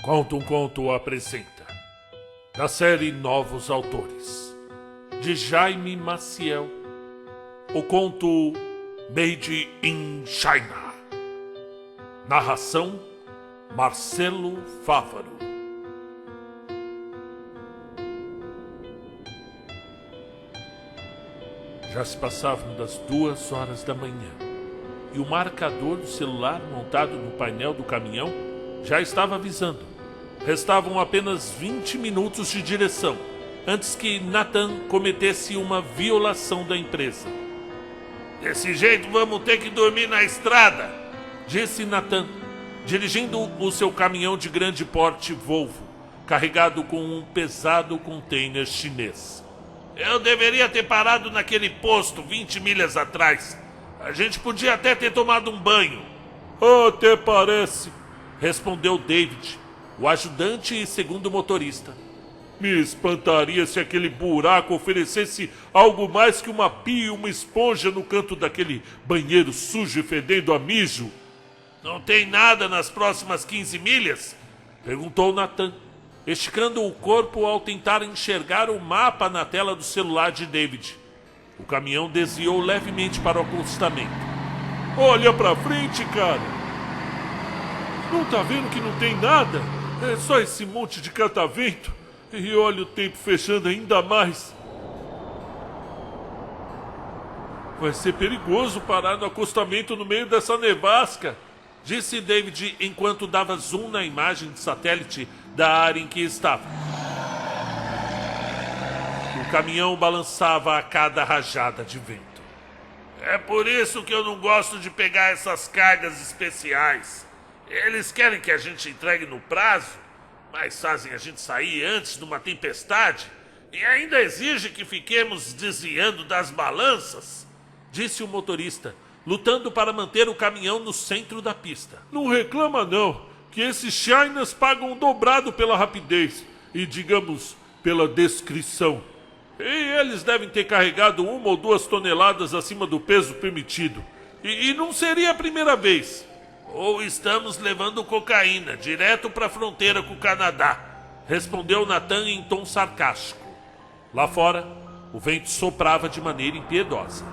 Conta um Conto apresenta, da série Novos Autores, de Jaime Maciel, o conto Made in China. Narração Marcelo Fávaro. Já se passavam das 2 horas da manhã e o marcador do celular montado no painel do caminhão já estava avisando. Restavam apenas 20 minutos de direção antes que Nathan cometesse uma violação da empresa. Desse jeito vamos ter que dormir na estrada, disse Nathan, dirigindo o seu caminhão de grande porte Volvo, carregado com um pesado container chinês. Eu deveria ter parado naquele posto 20 milhas atrás. A gente podia até ter tomado um banho. Até parece, respondeu David, o ajudante e segundo motorista. Me espantaria se aquele buraco oferecesse algo mais que uma pia e uma esponja no canto daquele banheiro sujo e fedendo a mijo. Não tem nada nas próximas 15 milhas? Perguntou Nathan, esticando o corpo ao tentar enxergar o mapa na tela do celular de David. O caminhão desviou levemente para o acostamento. Olha pra frente, cara! Não tá vendo que não tem nada? É só esse monte de catavento. E olha o tempo fechando ainda mais. Vai ser perigoso parar no acostamento no meio dessa nevasca, disse David enquanto dava zoom na imagem de satélite da área em que estava. O caminhão balançava a cada rajada de vento. É por isso que eu não gosto de pegar essas cargas especiais. Eles querem que a gente entregue no prazo, mas fazem a gente sair antes de uma tempestade e ainda exigem que fiquemos desviando das balanças, disse o motorista, lutando para manter o caminhão no centro da pista. Não reclama não, que esses Chinas pagam dobrado pela rapidez e, digamos, pela descrição. E eles devem ter carregado 1 ou 2 toneladas acima do peso permitido. E não seria a primeira vez. Ou estamos levando cocaína direto para a fronteira com o Canadá, respondeu Nathan em tom sarcástico. Lá fora, o vento soprava de maneira impiedosa.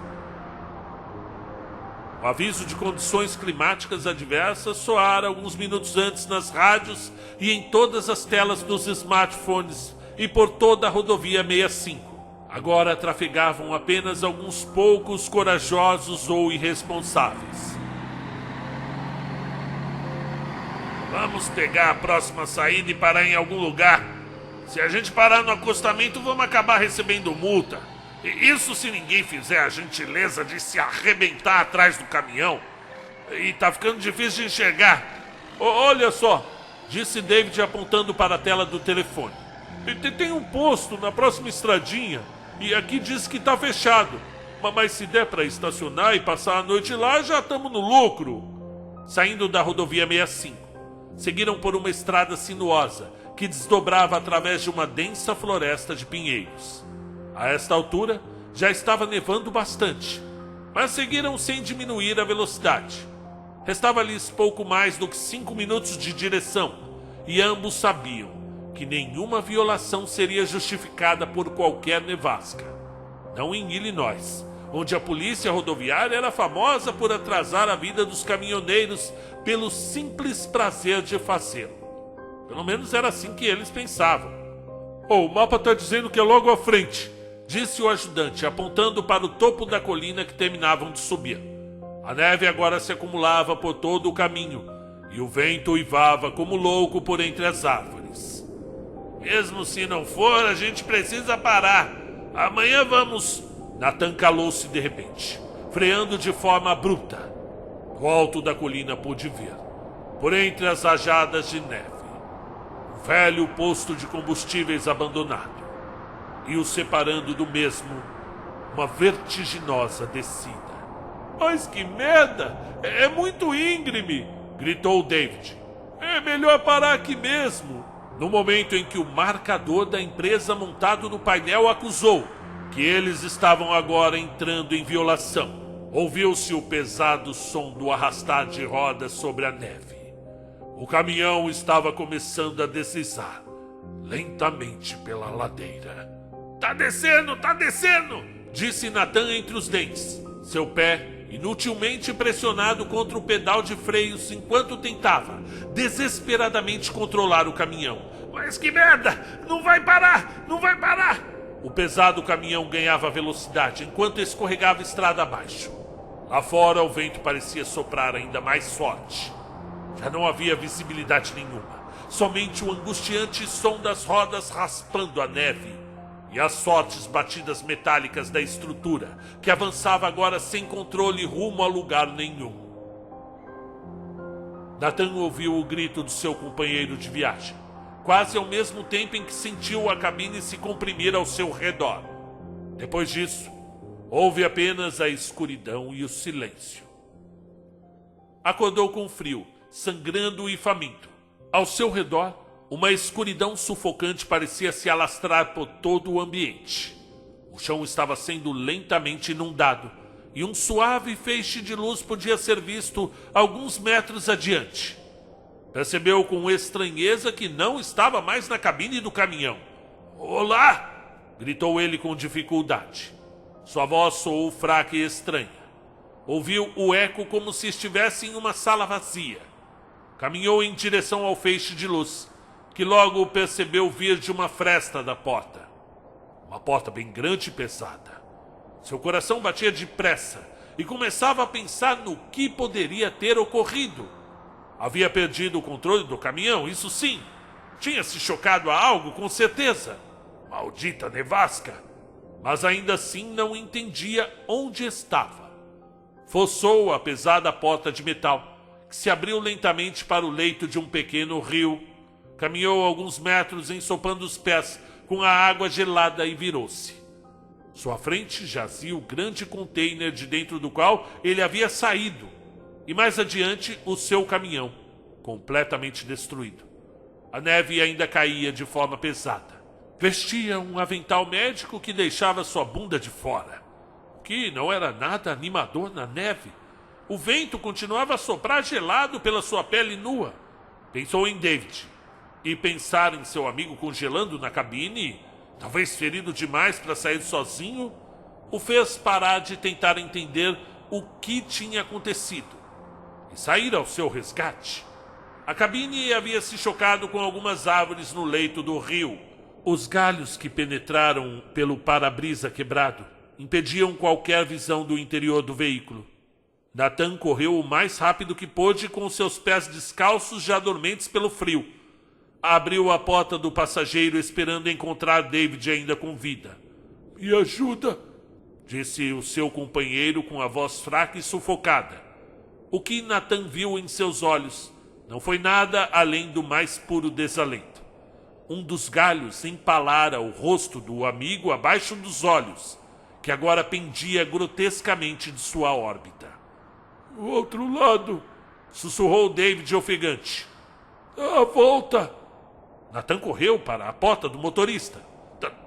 O aviso de condições climáticas adversas soara alguns minutos antes nas rádios e em todas as telas dos smartphones e por toda a rodovia 65. Agora trafegavam apenas alguns poucos corajosos ou irresponsáveis. Vamos pegar a próxima saída e parar em algum lugar. Se a gente parar no acostamento, vamos acabar recebendo multa. E isso se ninguém fizer a gentileza de se arrebentar atrás do caminhão. E tá ficando difícil de enxergar. Olha só, disse David apontando para a tela do telefone. Tem um posto na próxima estradinha e aqui diz que tá fechado. Mas se der para estacionar e passar a noite lá, já estamos no lucro. Saindo da rodovia 65. Seguiram por uma estrada sinuosa que desdobrava através de uma densa floresta de pinheiros. A esta altura, já estava nevando bastante, mas seguiram sem diminuir a velocidade. Restava-lhes pouco mais do que 5 minutos de direção, e ambos sabiam que nenhuma violação seria justificada por qualquer nevasca. Não em Illinois, onde a polícia rodoviária era famosa por atrasar a vida dos caminhoneiros pelo simples prazer de fazê-lo. Pelo menos era assim que eles pensavam. O mapa está dizendo que é logo à frente, disse o ajudante, apontando para o topo da colina que terminavam de subir. A neve agora se acumulava por todo o caminho, e o vento uivava como louco por entre as árvores. Mesmo se não for, a gente precisa parar. Amanhã vamos... Nathan calou-se de repente, freando de forma abrupta. Do alto da colina pude ver, por entre as rajadas de neve, um velho posto de combustíveis abandonado, e o separando do mesmo, uma vertiginosa descida. Mas que merda! É muito íngreme! Gritou David. É melhor parar aqui mesmo. No momento em que o marcador da empresa montado no painel acusou que eles estavam agora entrando em violação, ouviu-se o pesado som do arrastar de rodas sobre a neve. O caminhão estava começando a deslizar lentamente pela ladeira. Tá descendo, disse Nathan entre os dentes. Seu pé inutilmente pressionado contra o pedal de freios enquanto tentava desesperadamente controlar o caminhão. Mas que merda! Não vai parar! O pesado caminhão ganhava velocidade enquanto escorregava estrada abaixo. Lá fora o vento parecia soprar ainda mais forte. Já não havia visibilidade nenhuma, somente o angustiante som das rodas raspando a neve e as fortes batidas metálicas da estrutura, que avançava agora sem controle rumo a lugar nenhum. Nathan ouviu o grito do seu companheiro de viagem, quase ao mesmo tempo em que sentiu a cabine se comprimir ao seu redor. Depois disso, houve apenas a escuridão e o silêncio. Acordou com frio, sangrando e faminto. Ao seu redor, uma escuridão sufocante parecia se alastrar por todo o ambiente. O chão estava sendo lentamente inundado e um suave feixe de luz podia ser visto alguns metros adiante. Percebeu com estranheza que não estava mais na cabine do caminhão. "Olá!" gritou ele com dificuldade. Sua voz soou fraca e estranha. Ouviu o eco como se estivesse em uma sala vazia. Caminhou em direção ao feixe de luz, que logo percebeu vir de uma fresta da porta. Uma porta bem grande e pesada. Seu coração batia depressa e começava a pensar no que poderia ter ocorrido. Havia perdido o controle do caminhão, isso sim. Tinha se chocado a algo, com certeza. Maldita nevasca! Mas ainda assim não entendia onde estava. Forçou a pesada porta de metal, que se abriu lentamente para o leito de um pequeno rio. Caminhou alguns metros ensopando os pés com a água gelada e virou-se. Sua frente jazia o grande container de dentro do qual ele havia saído, e mais adiante o seu caminhão, completamente destruído. A neve ainda caía de forma pesada. Vestia um avental médico que deixava sua bunda de fora, que não era nada animador na neve. O vento continuava a soprar gelado pela sua pele nua. Pensou em David, e pensar em seu amigo congelando na cabine, talvez ferido demais para sair sozinho, o fez parar de tentar entender o que tinha acontecido e sair ao seu resgate. A cabine havia se chocado com algumas árvores no leito do rio. Os galhos que penetraram pelo para-brisa quebrado impediam qualquer visão do interior do veículo. Nathan correu o mais rápido que pôde com seus pés descalços já dormentes pelo frio. Abriu a porta do passageiro esperando encontrar David ainda com vida. "Me ajuda", disse o seu companheiro com a voz fraca e sufocada. O que Nathan viu em seus olhos não foi nada além do mais puro desalento. Um dos galhos empalara o rosto do amigo abaixo dos olhos, que agora pendia grotescamente de sua órbita. "O outro lado", sussurrou David ofegante. "À volta." Nathan correu para a porta do motorista.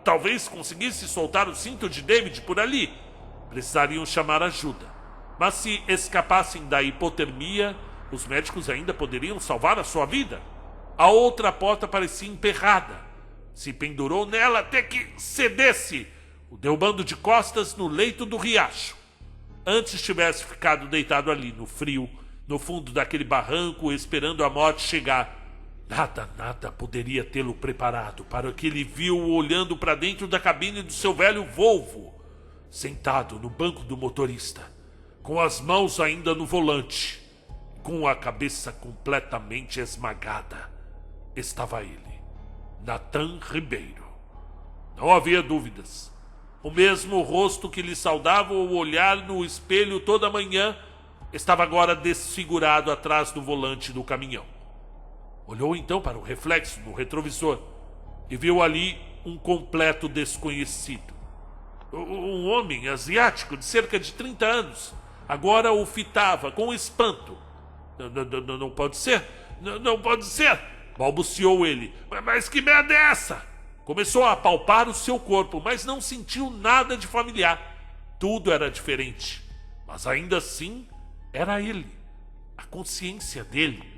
Talvez conseguisse soltar o cinto de David por ali. Precisariam chamar ajuda. Mas se escapassem da hipotermia, os médicos ainda poderiam salvar a sua vida. A outra porta parecia emperrada. Se pendurou nela até que cedesse, o derrubando de costas no leito do riacho. Antes tivesse ficado deitado ali, no frio, no fundo daquele barranco, esperando a morte chegar. Nada poderia tê-lo preparado para o que ele viu olhando para dentro da cabine do seu velho Volvo, sentado no banco do motorista, com as mãos ainda no volante, com a cabeça completamente esmagada. Estava ele, Nathan Ribeiro. Não havia dúvidas. O mesmo rosto que lhe saudava ao olhar no espelho toda manhã estava agora desfigurado atrás do volante do caminhão. Olhou então para o reflexo no retrovisor e viu ali um completo desconhecido. Um homem asiático de cerca de 30 anos agora o fitava com espanto. Não pode ser, não pode ser, balbuciou ele. Mas que merda é essa? Começou a apalpar o seu corpo, mas não sentiu nada de familiar. Tudo era diferente, mas ainda assim era ele, a consciência dele.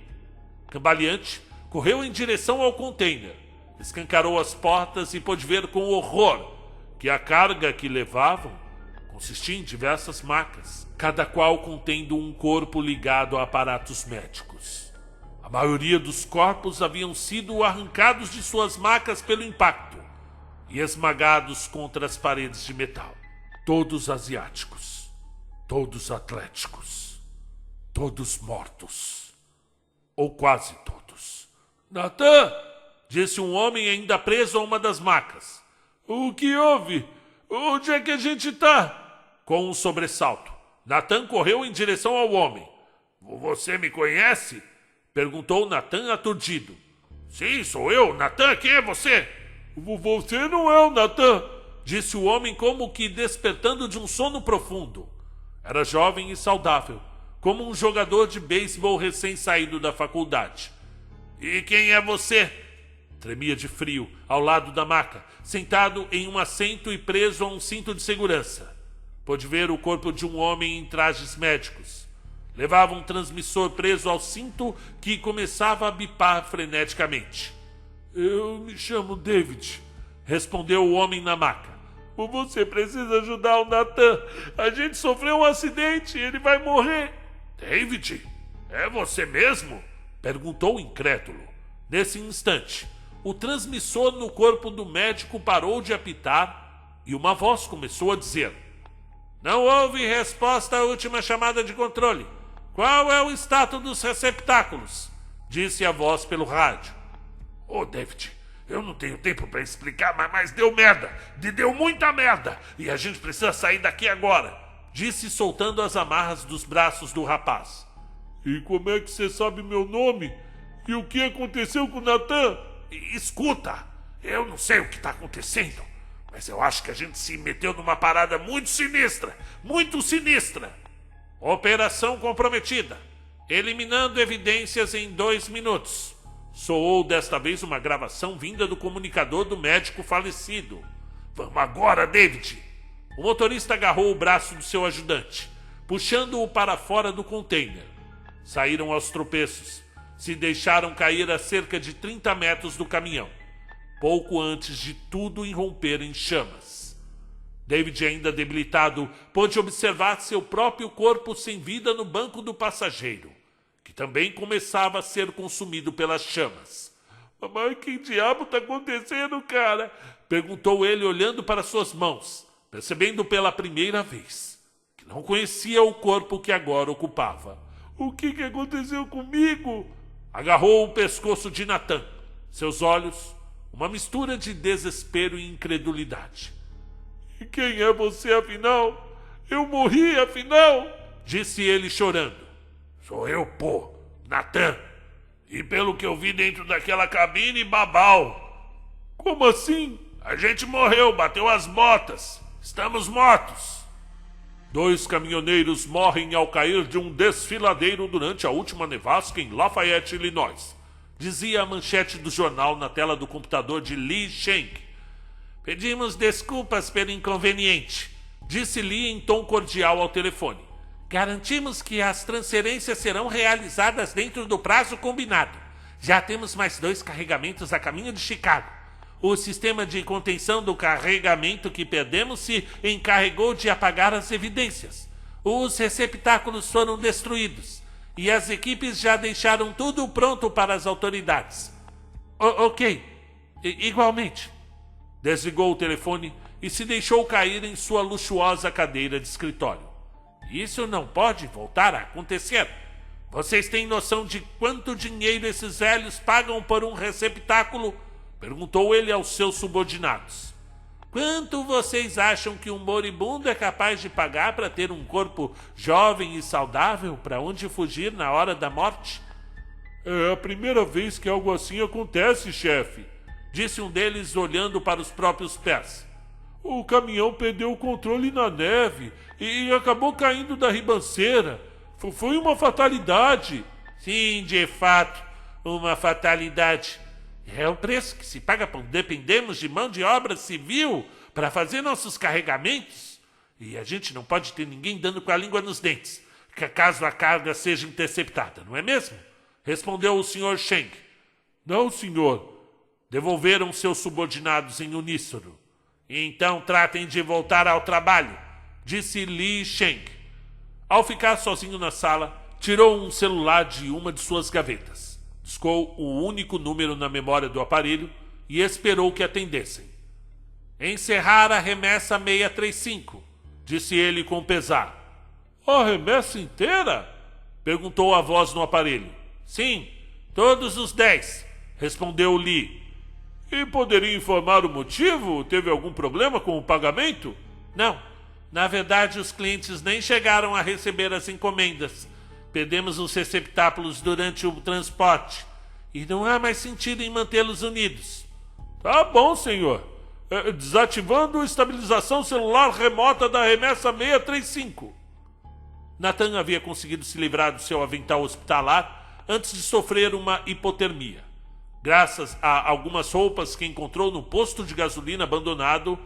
Cambaleante, correu em direção ao container, escancarou as portas e pôde ver com horror que a carga que levavam consistia em diversas macas, cada qual contendo um corpo ligado a aparatos médicos. A maioria dos corpos haviam sido arrancados de suas macas pelo impacto e esmagados contra as paredes de metal. Todos asiáticos, todos atléticos, todos mortos, ou quase todos. "Natan!" disse um homem ainda preso a uma das macas. "O que houve? Onde é que a gente tá?" Com um sobressalto, Natan correu em direção ao homem. "Você me conhece?" perguntou Natan aturdido. "Sim, sou eu. Natan, quem é você?" "Você não é o Natan", disse o homem como que despertando de um sono profundo. Era jovem e saudável, como um jogador de beisebol recém-saído da faculdade. "E quem é você?" Tremia de frio, ao lado da maca, sentado em um assento e preso a um cinto de segurança. Pôde ver o corpo de um homem em trajes médicos. Levava um transmissor preso ao cinto que começava a bipar freneticamente. "Eu me chamo David", respondeu o homem na maca. "Você precisa ajudar o Natan. A gente sofreu um acidente e ele vai morrer." "David? É você mesmo?" perguntou incrédulo. Nesse instante, o transmissor no corpo do médico parou de apitar e uma voz começou a dizer: "Não houve resposta à última chamada de controle. Qual é o status dos receptáculos?" disse a voz pelo rádio. "Ô, David, eu não tenho tempo para explicar, mas deu merda. Deu muita merda. E a gente precisa sair daqui agora", disse soltando as amarras dos braços do rapaz. "E como é que você sabe meu nome? E o que aconteceu com o Natan?" "Escuta, eu não sei o que está acontecendo, mas eu acho que a gente se meteu numa parada muito sinistra. Muito sinistra." "Operação comprometida. Eliminando evidências em 2 minutos." Soou desta vez uma gravação vinda do comunicador do médico falecido. "Vamos agora, David." O motorista agarrou o braço do seu ajudante, puxando-o para fora do container. Saíram aos tropeços. Se deixaram cair a cerca de 30 metros do caminhão, pouco antes de tudo irromper em chamas. David, ainda debilitado, pôde observar seu próprio corpo sem vida no banco do passageiro, que também começava a ser consumido pelas chamas. "Mas que diabo está acontecendo, cara?" perguntou ele olhando para suas mãos, percebendo pela primeira vez que não conhecia o corpo que agora ocupava. "O que aconteceu comigo?" Agarrou o pescoço de Natan. Seus olhos, uma mistura de desespero e incredulidade. "E quem é você, afinal? Eu morri, afinal?" disse ele chorando. "Sou eu, pô, Natan. E pelo que eu vi dentro daquela cabine, Babau." "Como assim?" "A gente morreu, bateu as botas. Estamos mortos." 2 caminhoneiros morrem ao cair de um desfiladeiro durante a última nevasca em Lafayette, Illinois, dizia a manchete do jornal na tela do computador de Lee Shank. "Pedimos desculpas pelo inconveniente", disse Lee em tom cordial ao telefone. "Garantimos que as transferências serão realizadas dentro do prazo combinado. Já temos mais 2 carregamentos a caminho de Chicago. O sistema de contenção do carregamento que perdemos se encarregou de apagar as evidências. Os receptáculos foram destruídos e as equipes já deixaram tudo pronto para as autoridades." Ok, igualmente." Desligou o telefone e se deixou cair em sua luxuosa cadeira de escritório. "Isso não pode voltar a acontecer. Vocês têm noção de quanto dinheiro esses velhos pagam por um receptáculo?" perguntou ele aos seus subordinados. "Quanto vocês acham que um moribundo é capaz de pagar para ter um corpo jovem e saudável para onde fugir na hora da morte?" "É a primeira vez que algo assim acontece, chefe", disse um deles olhando para os próprios pés. "O caminhão perdeu o controle na neve e acabou caindo da ribanceira. Foi uma fatalidade." "Sim, de fato, uma fatalidade. É o preço que se paga por dependermos de mão de obra civil para fazer nossos carregamentos. E a gente não pode ter ninguém dando com a língua nos dentes, caso a carga seja interceptada, não é mesmo? respondeu o Sr. Shank. Não, senhor. Devolveram seus subordinados em uníssono. E então tratem de voltar ao trabalho, disse Li Shank. Ao ficar sozinho na sala, tirou um celular de uma de suas gavetas, discou o único número na memória do aparelho e esperou que atendessem. Encerrar a remessa 635, disse ele com pesar. A remessa inteira? Perguntou a voz no aparelho. Sim, todos os 10, respondeu Lee. E poderia informar o motivo? Teve algum problema com o pagamento? Não, na verdade os clientes nem chegaram a receber as encomendas. Perdemos os receptáculos durante o transporte e não há mais sentido em mantê-los unidos. Tá bom, senhor. Desativando a estabilização celular remota da remessa 635. Nathan havia conseguido se livrar do seu avental hospitalar antes de sofrer uma hipotermia. Graças a algumas roupas que encontrou no posto de gasolina abandonado,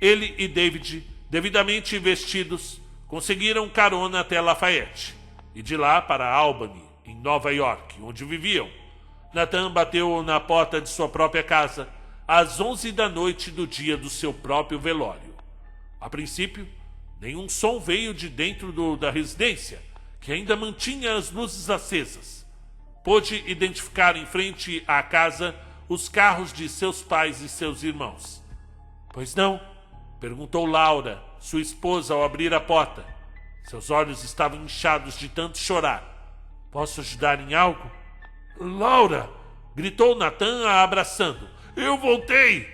ele e David, devidamente vestidos, conseguiram carona até Lafayette e de lá para Albany, em Nova York, onde viviam. Nathan bateu na porta de sua própria casa às 11 da noite do dia do seu próprio velório. A princípio, nenhum som veio de dentro da residência, que ainda mantinha as luzes acesas. Pôde identificar em frente à casa os carros de seus pais e seus irmãos. Pois não? Perguntou Laura, sua esposa, ao abrir a porta. Seus olhos estavam inchados de tanto chorar. Posso ajudar em algo? Laura! Gritou Nathan a abraçando. Eu voltei!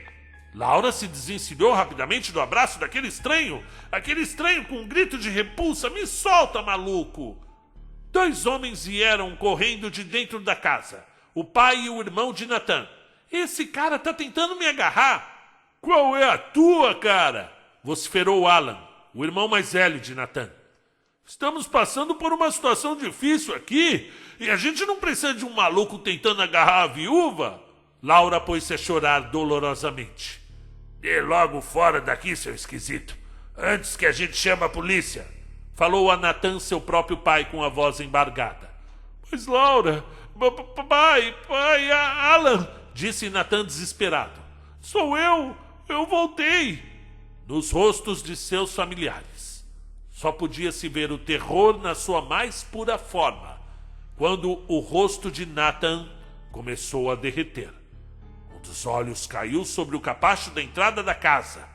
Laura se desencilhou rapidamente do abraço daquele estranho. Aquele estranho com um grito de repulsa. Me solta, maluco! 2 homens vieram correndo de dentro da casa. O pai e o irmão de Nathan. Esse cara tá tentando me agarrar. Qual é a tua, cara? Vociferou Alan, o irmão mais velho de Nathan. Estamos passando por uma situação difícil aqui e a gente não precisa de um maluco tentando agarrar a viúva. Laura pôs-se a chorar dolorosamente. Dê logo fora daqui, seu esquisito, antes que a gente chame a polícia. Falou a Nathan, seu próprio pai, com a voz embargada. Mas Laura, pai, Alan, disse Nathan desesperado. Sou eu voltei. Nos rostos de seus familiares, só podia-se ver o terror na sua mais pura forma, quando o rosto de Nathan começou a derreter. Um dos olhos caiu sobre o capacho da entrada da casa,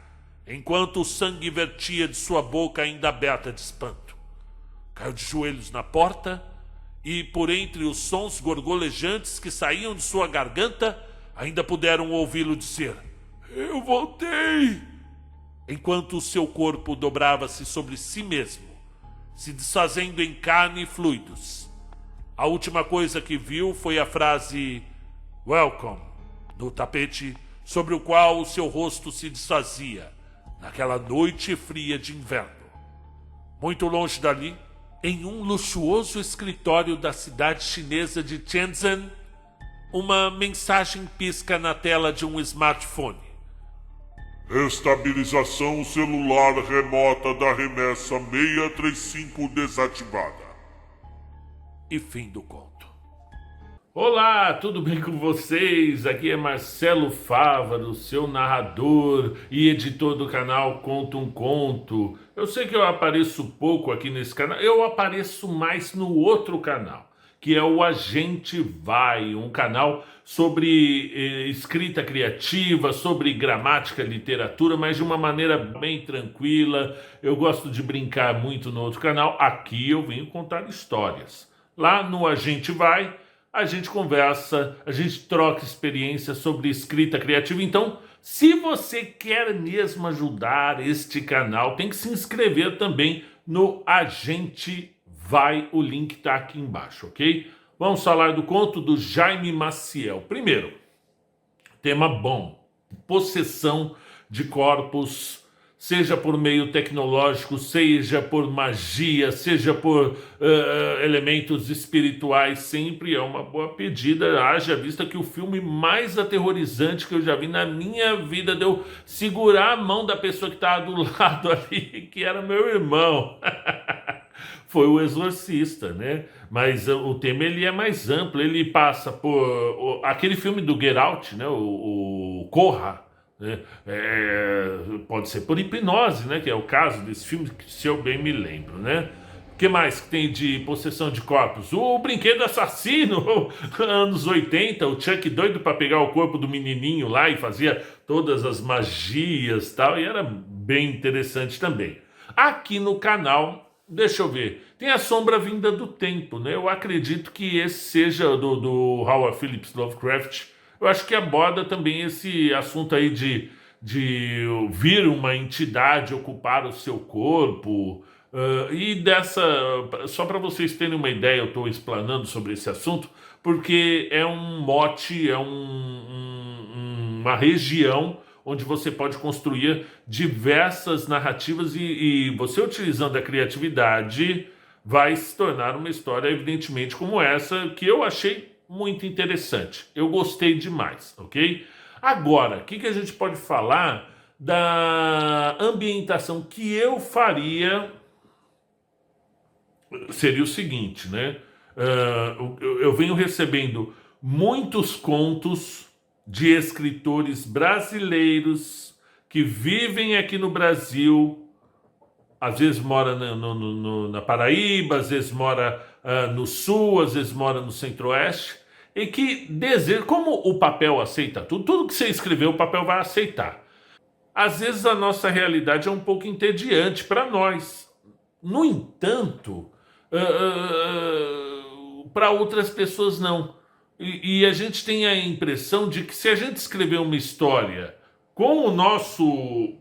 enquanto o sangue vertia de sua boca ainda aberta de espanto. Caiu de joelhos na porta e, por entre os sons gorgolejantes que saíam de sua garganta, ainda puderam ouvi-lo dizer: Eu voltei! Enquanto o seu corpo dobrava-se sobre si mesmo, se desfazendo em carne e fluidos. A última coisa que viu foi a frase Welcome no tapete sobre o qual o seu rosto se desfazia naquela noite fria de inverno. Muito longe dali, em um luxuoso escritório da cidade chinesa de Shenzhen, uma mensagem pisca na tela de um smartphone. Estabilização celular remota da remessa 635 desativada. E fim do conto. Olá, tudo bem com vocês? Aqui é Marcelo Fávaro, seu narrador e editor do canal Conta um Conto. Eu sei que eu apareço pouco aqui nesse canal, eu apareço mais no outro canal, que é o A Gente Vai, um canal sobre escrita criativa, sobre gramática, literatura, mas de uma maneira bem tranquila. Eu gosto de brincar muito no outro canal. Aqui eu venho contar histórias. Lá no A Gente Vai, a gente conversa, a gente troca experiências sobre escrita criativa. Então, se você quer mesmo ajudar este canal, tem que se inscrever também no A Gente Vai. O link está aqui embaixo, ok? Vamos falar do conto do Jaime Maciel. Primeiro, tema bom, possessão de corpos, seja por meio tecnológico, seja por magia, seja por elementos espirituais, sempre é uma boa pedida, haja vista que o filme mais aterrorizante que eu já vi na minha vida deu segurar a mão da pessoa que estava do lado ali, que era meu irmão. foi O Exorcista, né? Mas o tema ele é mais amplo, ele passa por aquele filme do Get Out, né? O Corra, né? Pode ser por hipnose, né? Que é o caso desse filme, se eu bem me lembro, né? O que mais que tem de possessão de corpos? O Brinquedo Assassino, anos 80, o Chuck doido para pegar o corpo do menininho lá e fazia todas as magias e tal, e era bem interessante também. Aqui no canal, deixa eu ver, tem A Sombra Vinda do Tempo, né? Eu acredito que esse seja do Howard Phillips Lovecraft. Eu acho que aborda também esse assunto aí de vir uma entidade ocupar o seu corpo. E dessa, só para vocês terem uma ideia, eu estou explanando sobre esse assunto, porque é um mote, uma região onde você pode construir diversas narrativas e você utilizando a criatividade vai se tornar uma história evidentemente como essa, que eu achei muito interessante. Eu gostei demais, ok? Agora, o que a gente pode falar da ambientação que eu faria? Seria o seguinte, né? Eu venho recebendo muitos contos de escritores brasileiros que vivem aqui no Brasil, às vezes mora na Paraíba, às vezes mora no Sul, às vezes mora no Centro-Oeste, e que desejam, como o papel aceita tudo que você escreveu, o papel vai aceitar. Às vezes a nossa realidade é um pouco entediante para nós. No entanto, para outras pessoas não. E a gente tem a impressão de que se a gente escrever uma história com o nosso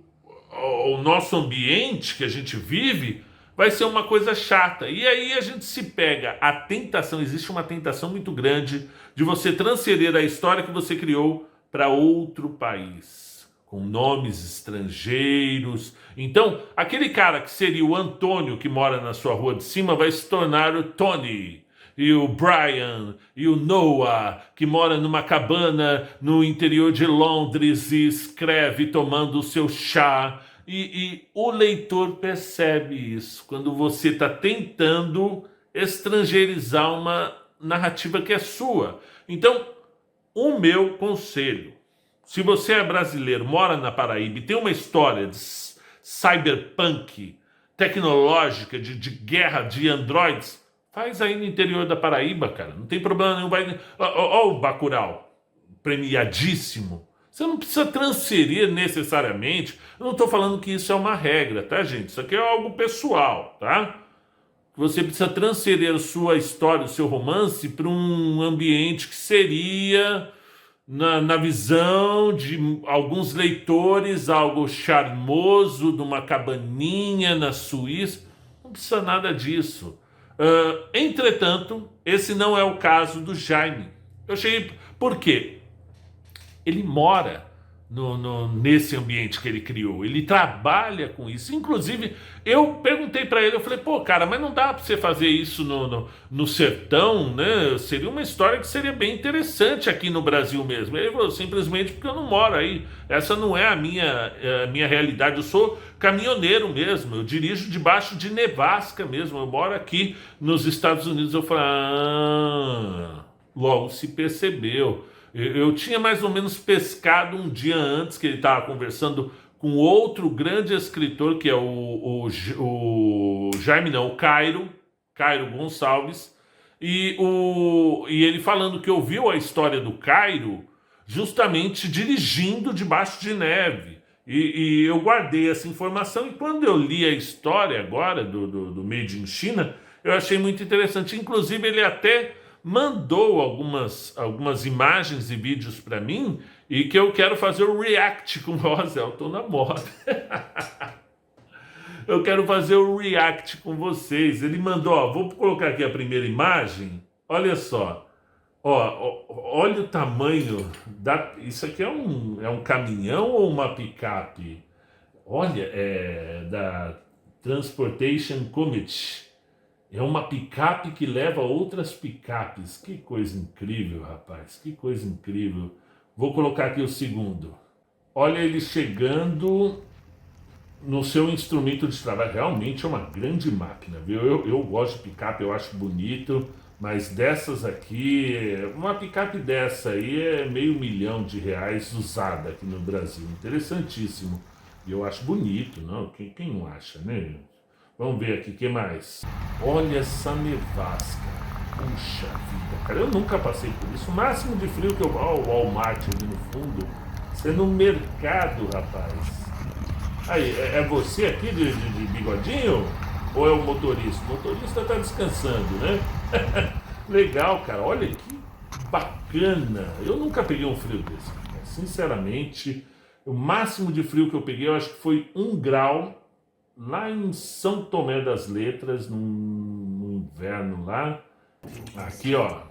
ambiente que a gente vive, vai ser uma coisa chata. E aí a gente se pega a tentação, existe uma tentação muito grande de você transferir a história que você criou para outro país, com nomes estrangeiros. Então, aquele cara que seria o Antônio que mora na sua rua de cima vai se tornar o Tony. E o Brian, e o Noah, que mora numa cabana no interior de Londres e escreve tomando o seu chá. E o leitor percebe isso, quando você está tentando estrangeirizar uma narrativa que é sua. Então, o meu conselho, se você é brasileiro, mora na Paraíba e tem uma história de cyberpunk, tecnológica, de guerra de androids, faz aí no interior da Paraíba, cara. Não tem problema nenhum. Ó, o Bacurau, premiadíssimo. Você não precisa transferir necessariamente. Eu não estou falando que isso é uma regra, tá, gente? Isso aqui é algo pessoal, tá? Você precisa transferir a sua história, o seu romance, para um ambiente que seria, na visão de alguns leitores, algo charmoso, de uma cabaninha na Suíça. Não precisa nada disso. Entretanto, esse não é o caso do Jaime. Eu achei. Por quê? Ele mora nesse ambiente que ele criou. Ele trabalha com isso. Inclusive, eu perguntei para ele, eu falei, pô, cara, mas não dá para você fazer isso no sertão, né? Seria uma história que seria bem interessante aqui no Brasil mesmo. Ele falou, simplesmente porque eu não moro aí. Essa não é a minha realidade. Eu sou caminhoneiro mesmo. Eu dirijo debaixo de nevasca mesmo. Eu moro aqui nos Estados Unidos. Eu falei, logo se percebeu. Eu tinha mais ou menos pescado um dia antes, que ele estava conversando com outro grande escritor, que é o Jaime, não, o Cairo Gonçalves, e ele falando que ouviu a história do Cairo justamente dirigindo debaixo de neve. E eu guardei essa informação, e quando eu li a história agora do Made in China, eu achei muito interessante. Inclusive, ele até mandou algumas imagens e vídeos para mim, e que eu quero fazer o react com o Zé, eu tô na moda. Eu quero fazer o react com vocês. Ele mandou, ó, vou colocar aqui a primeira imagem. Olha só. Olha o tamanho isso aqui é um caminhão ou uma picape? Olha, é da Transportation Comet. É uma picape que leva outras picapes. Que coisa incrível, rapaz. Que coisa incrível. Vou colocar aqui o segundo. Olha ele chegando no seu instrumento de trabalho. Realmente é uma grande máquina, viu? Eu gosto de picape, eu acho bonito, mas dessas aqui, uma picape dessa aí é R$ 500.000 usada aqui no Brasil. Interessantíssimo. E eu acho bonito, não? Quem não acha, né? Vamos ver aqui, o que mais? Olha essa nevasca. Puxa vida, cara, eu nunca passei por isso. O máximo de frio que eu... Ó, o Walmart ali no fundo. Você é no mercado, rapaz. Aí, é você aqui de bigodinho? Ou é o motorista? O motorista tá descansando, né? Legal, cara. Olha que bacana. Eu nunca peguei um frio desse, cara. Sinceramente, o máximo de frio que eu peguei, eu acho que foi 1 grau lá em São Tomé das Letras, no inverno lá. Aqui, ó.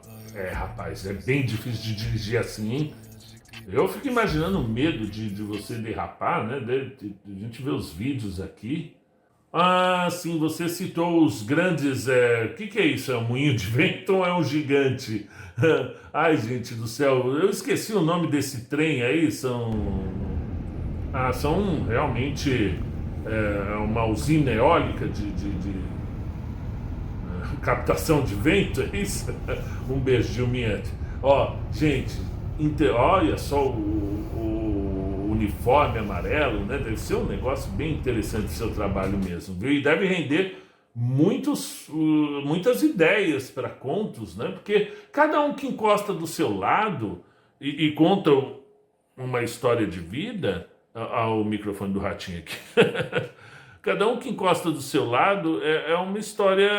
Rapaz, é bem difícil de dirigir assim, hein? Eu fico imaginando o medo de você derrapar, né? A gente vê os vídeos aqui. Ah, sim, você citou os grandes. O que é isso? É um moinho de vento ou é um gigante? Ai, gente do céu, eu esqueci o nome desse trem aí. São realmente uma usina eólica de captação de vento, é isso? Um beijo, Gilminhante. Ó, gente, olha só o uniforme amarelo, né? Deve ser um negócio bem interessante o seu trabalho mesmo, viu? E deve render muitas ideias para contos, né? Porque cada um que encosta do seu lado e conta uma história de vida. Ao microfone do ratinho aqui. Cada um que encosta do seu lado é uma história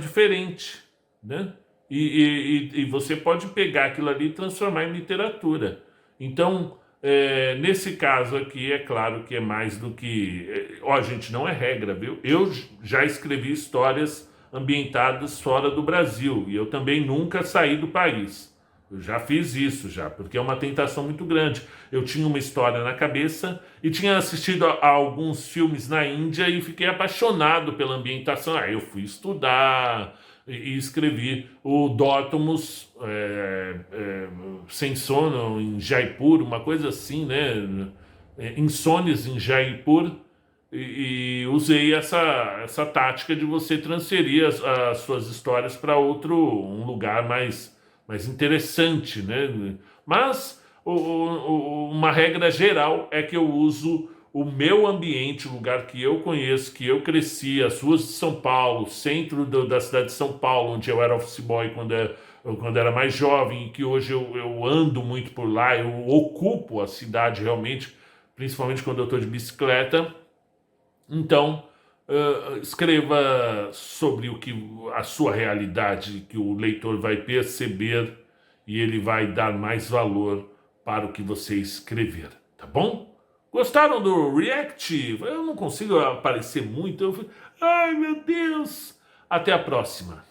diferente, né? E você pode pegar aquilo ali e transformar em literatura. Então, nesse caso aqui, é claro que é mais do que... Ó, gente, não é regra, viu? Eu já escrevi histórias ambientadas fora do Brasil e eu também nunca saí do país. Eu já fiz isso, porque é uma tentação muito grande. Eu tinha uma história na cabeça e tinha assistido a alguns filmes na Índia e fiquei apaixonado pela ambientação. Aí eu fui estudar e escrevi o Dótomos Sem Sono em Jaipur, uma coisa assim, né? Insônias em Jaipur. E usei essa tática de você transferir as suas histórias para um lugar mais interessante, né? Mas uma regra geral é que eu uso o meu ambiente, o lugar que eu conheço, que eu cresci, as ruas de São Paulo, centro da cidade de São Paulo, onde eu era office boy quando era mais jovem, e que hoje eu ando muito por lá, eu ocupo a cidade realmente, principalmente quando eu estou de bicicleta. Então, escreva sobre a sua realidade, que o leitor vai perceber e ele vai dar mais valor para o que você escrever, tá bom? Gostaram do React? Eu não consigo aparecer muito. Ai, meu Deus! Até a próxima.